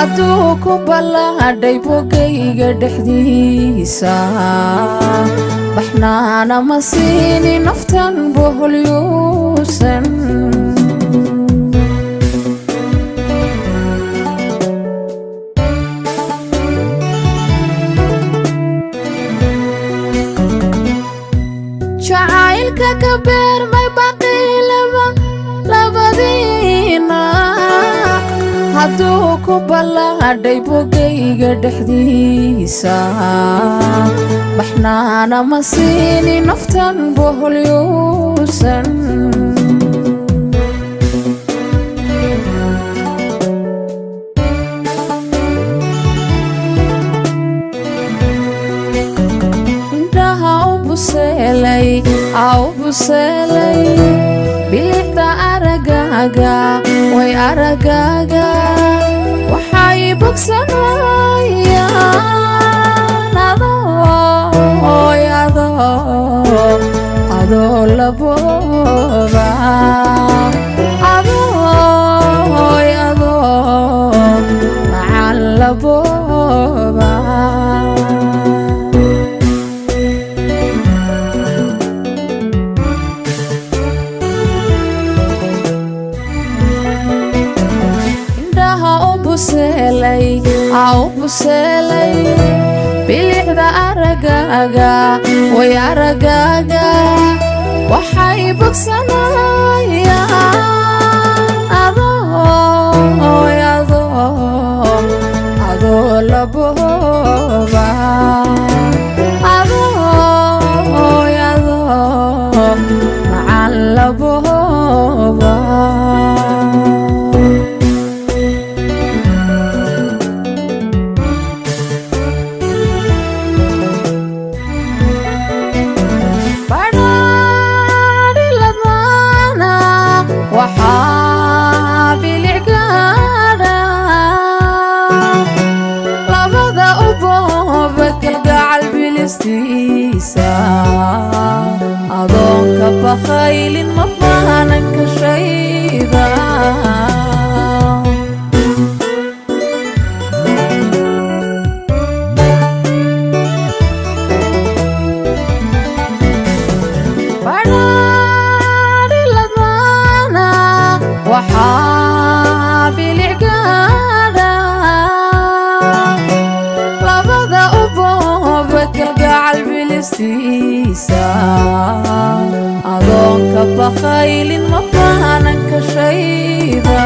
hadduu ku ballaadhay bogayga dhexdiisa baxnaana ma siini naftan boholyuusan jacaylka ka beermay baqiilaba labadiina hadduu ku ballaadhay bogayga dhexdiisa baxnaana ma siini naftan boholyuusan indhaha u buseelay bilixda aragaaga way aragaaga waxay bogsanayaan adoo labooba macaan labooba buseelay bilixda aragaaga way aragaaga waxay bogsanayaan adoo labooba macaan labooba adoonka bakhaylin ma baanan ka shayda badhaadhi ladmaana waxaa bilicgaadha labada u booba kalgacal adoonka bakhaylin ma baanan ka shayda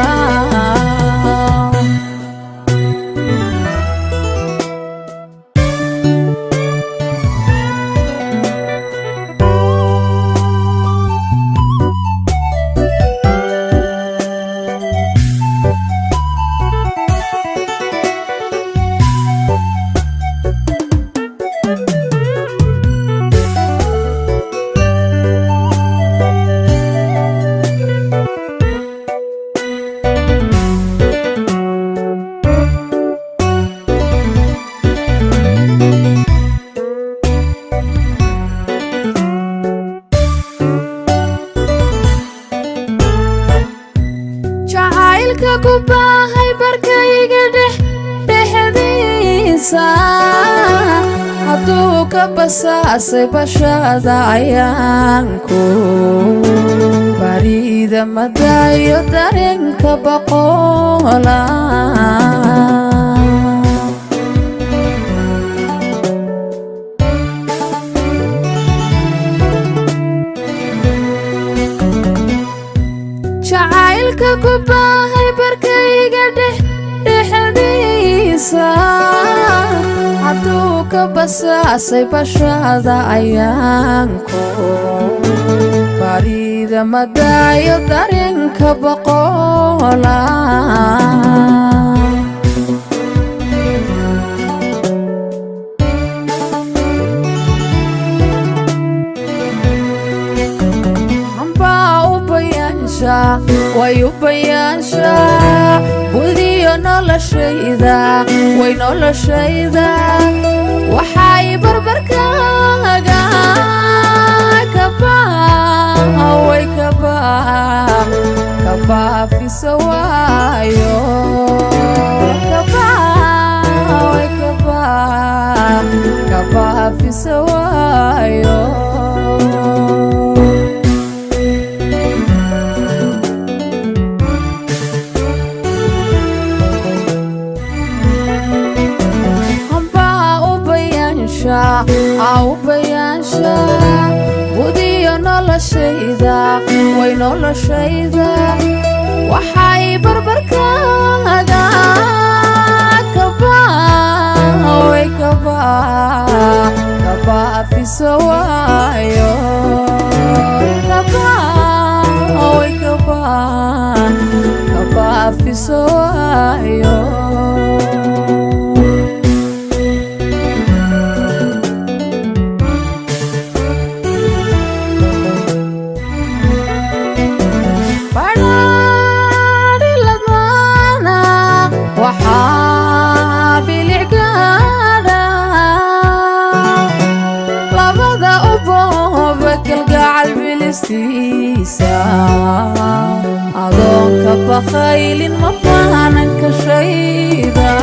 kubahay barkayga dhexdiisa hadduu ka basaasay bashada ayaanku barida madayo dareenka boqola jacaylka kubahay barkayga dhexdiisa hadduu ka basaasay bashada ayaanku barida madayo dareenka boqola way u bayaanshaa gudiyo noloshayda way noloshayda waxay barbarkaaga kabaafisa waayo في سوايو أو بيانشا ودي نولشيدا وي نولشيدا وحاي بربركادا كبا وي كبا في سوايو كبا وي كبا في سوايو وحابي العقادة لبدا أبوبك القعل بالاستيسان أدونك بخيل مطانك شيدا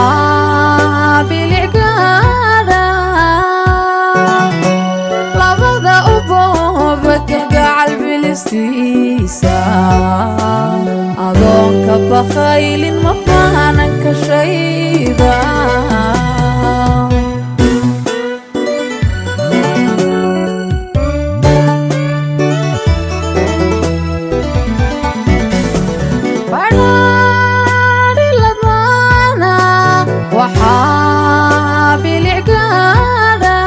وحابي العقادة لبدا أبوبك القعل بالاستيسان أدونك بخيل مطانك شيدا وحابي العقادة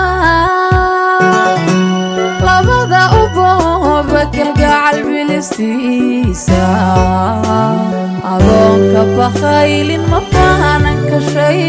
لبدا أبوبك القعل بالاستيسان أدونك بخيل مطانك شيدا